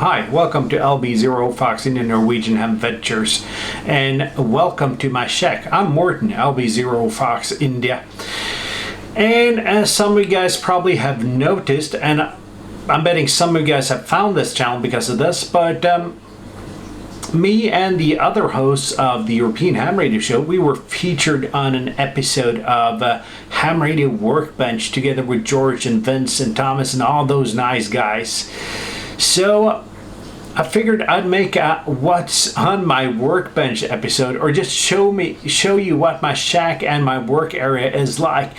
Hi, welcome to LB0 Fox in the Norwegian Ham Ventures, and welcome to my shack. I'm Morten, LB0 Fox India. And as some of you guys probably have noticed, and I'm betting some of you guys have found this channel because of this, but me and the other hosts of the European Ham Radio Show, we were featured on an episode of Ham Radio Workbench together with George and Vince and Thomas and all those nice guys. So I figured I'd make a what's on my workbench episode, or just show you what my shack and my work area is like.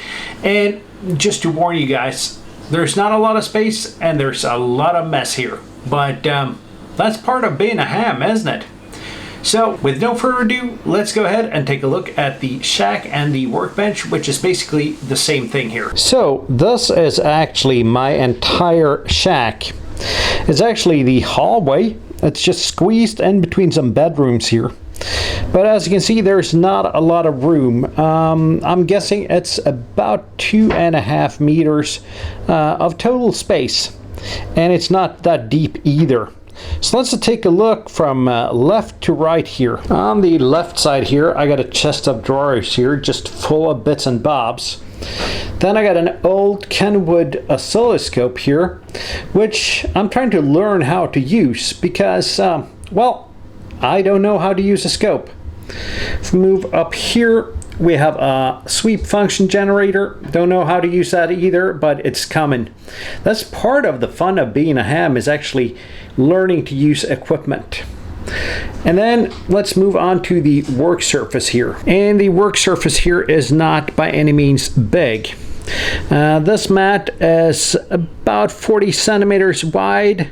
And just to warn you guys, there's not a lot of space and there's a lot of mess here, but that's part of being a ham, isn't it? So with no further ado, let's go ahead and take a look at the shack and the workbench, which is basically the same thing here. So this is actually my entire shack. It's actually the hallway. It's just squeezed in between some bedrooms here. But as you can see, there's not a lot of room. I'm guessing it's about 2.5 meters of total space. And it's not that deep either. So let's take a look from left to right here. On the left side here, I got a chest of drawers here, just full of bits and bobs. Then I got an old Kenwood oscilloscope here, which I'm trying to learn how to use because, well, I don't know how to use a scope. If we move up here, we have a sweep function generator. Don't know how to use that either, but it's coming. That's part of the fun of being a ham, is actually learning to use equipment. And then let's move on to the work surface here. And the work surface here is not by any means big. This mat is about 40 centimeters wide,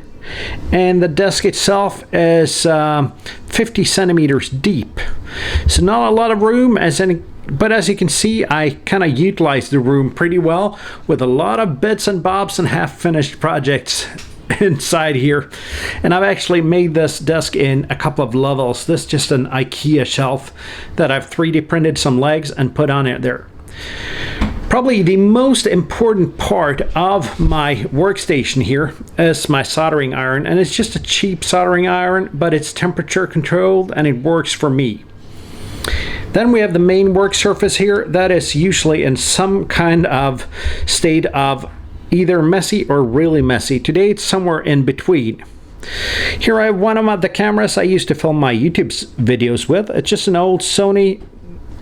and the desk itself is 50 centimeters deep. So not a lot of room, but as you can see, I kind of utilized the room pretty well with a lot of bits and bobs and half-finished projects inside here. And I've actually made this desk in a couple of levels. This is just an IKEA shelf that I've 3D printed some legs and put on it there. Probably the most important part of my workstation here is my soldering iron, and it's just a cheap soldering iron, but it's temperature controlled and it works for me. Then we have the main work surface here that is usually in some kind of state of either messy or really messy. Today it's somewhere in between. Here I have one of the cameras I used to film my YouTube videos with. It's just an old Sony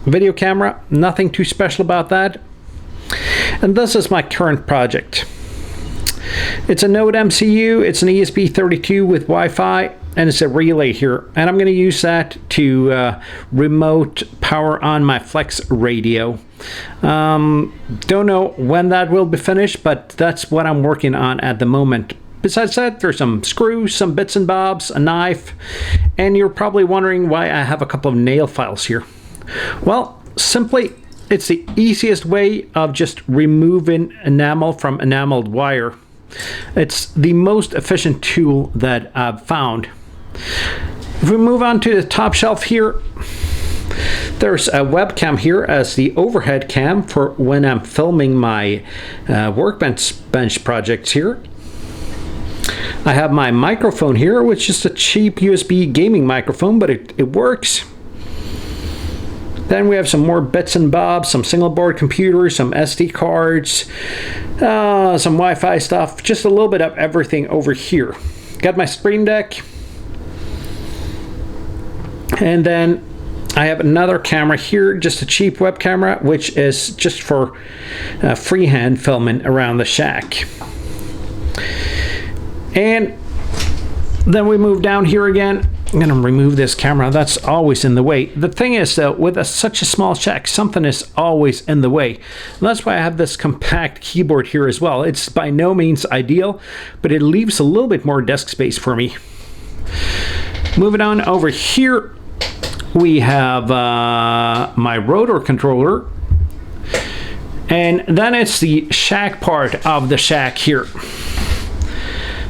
video camera, nothing too special about that. And this is my current project. It's a Node MCU, it's an ESP32 with Wi-Fi, and it's a relay here. And I'm going to use that to remote power on my Flex radio. Don't know when that will be finished, but that's what I'm working on at the moment. Besides that, there's some screws, some bits and bobs, a knife, and you're probably wondering why I have a couple of nail files here. Well, simply, it's the easiest way of just removing enamel from enameled wire. It's the most efficient tool that I've found. If we move on to the top shelf here, there's a webcam here as the overhead cam for when I'm filming my workbench projects here. I have my microphone here, which is a cheap USB gaming microphone, but it works. Then we have some more bits and bobs, some single board computers, some SD cards, some Wi-Fi stuff, just a little bit of everything over here. Got my Stream Deck. And then I have another camera here, just a cheap web camera, which is just for freehand filming around the shack. And then we move down here again. I'm going to remove this camera. That's always in the way. The thing is, though, with such a small shack, something is always in the way. And that's why I have this compact keyboard here as well. It's by no means ideal, but it leaves a little bit more desk space for me. Moving on over here, we have my rotor controller. And then it's the shack part of the shack here.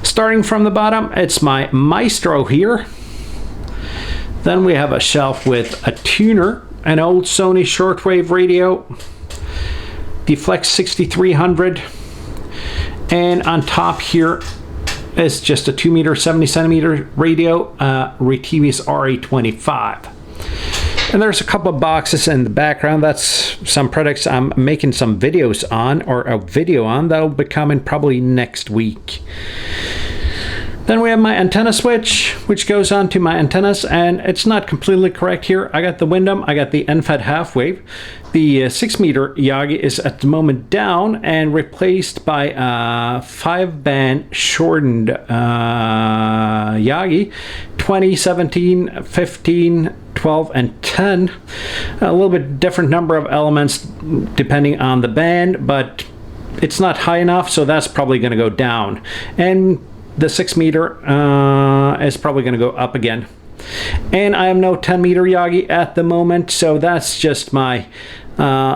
Starting from the bottom, it's my Maestro here. Then we have a shelf with a tuner, an old Sony shortwave radio, the Flex 6300, and on top here is just a 2 meter 70 centimeter radio, Retivius RA25. And there's a couple of boxes in the background. That's some products I'm making some videos on, or a video on, that'll be coming probably next week. Then we have my antenna switch, which goes on to my antennas, and it's not completely correct here. I got the Windom, I got the NFET half wave. The 6 meter Yagi is at the moment down and replaced by a 5-band shortened Yagi, 20, 17, 15, 12, and 10. A little bit different number of elements depending on the band, but it's not high enough, so that's probably going to go down. And the 6 meter is probably going to go up again. And I have no 10 meter Yagi at the moment, so that's just my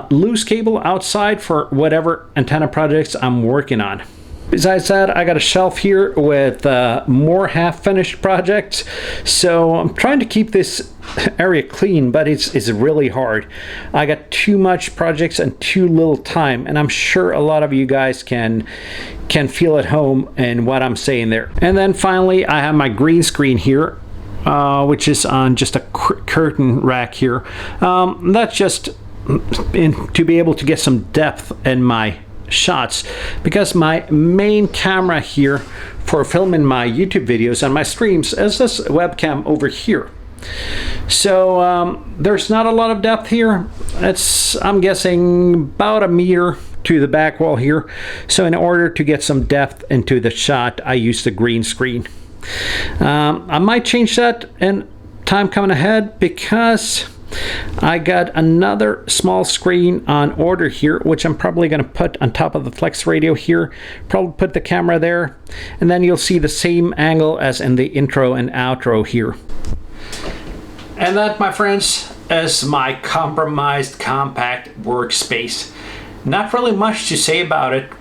loose cable outside for whatever antenna projects I'm working on. Besides that, I got a shelf here with more half-finished projects, so I'm trying to keep this area clean, but it's really hard. I got too much projects and too little time, and I'm sure a lot of you guys can feel at home in what I'm saying there. And then finally, I have my green screen here, which is on just a curtain rack here. That's just to be able to get some depth in my shots, because my main camera here for filming my YouTube videos and my streams is this webcam over here. So there's not a lot of depth here. It's, I'm guessing, about a meter to the back wall here. So in order to get some depth into the shot, I use the green screen. I might change that in time coming ahead, because I got another small screen on order here, which I'm probably going to put on top of the Flex radio here. Probably put the camera there, and then you'll see the same angle as in the intro and outro here. And that, my friends, is my compromised compact workspace. Not really much to say about it,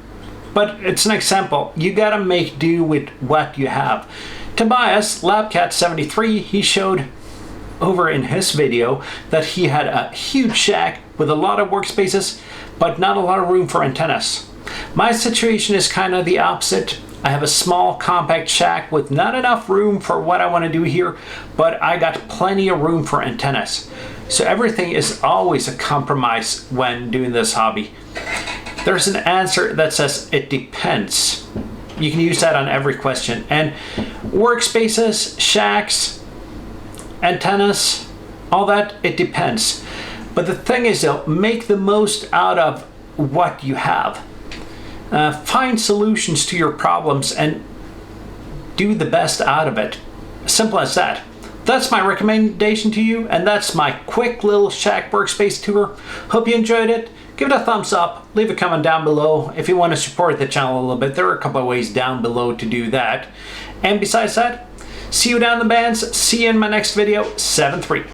but it's an example. You gotta make do with what you have. Tobias, LabCat73, he showed over in his video that he had a huge shack with a lot of workspaces, but not a lot of room for antennas. My situation is kind of the opposite. I have a small compact shack with not enough room for what I want to do here, but I got plenty of room for antennas. So everything is always a compromise when doing this hobby. There's an answer that says it depends. You can use that on every question. And workspaces, shacks, antennas, all that, it depends. But the thing is, though, make the most out of what you have. Find solutions to your problems and do the best out of it. Simple as that. That's my recommendation to you, and that's my quick little shack workspace tour. Hope you enjoyed it. Give it a thumbs up, leave a comment down below. If you want to support the channel a little bit, there are a couple of ways down below to do that. And besides that, see you down in the bands. See you in my next video. 7-3.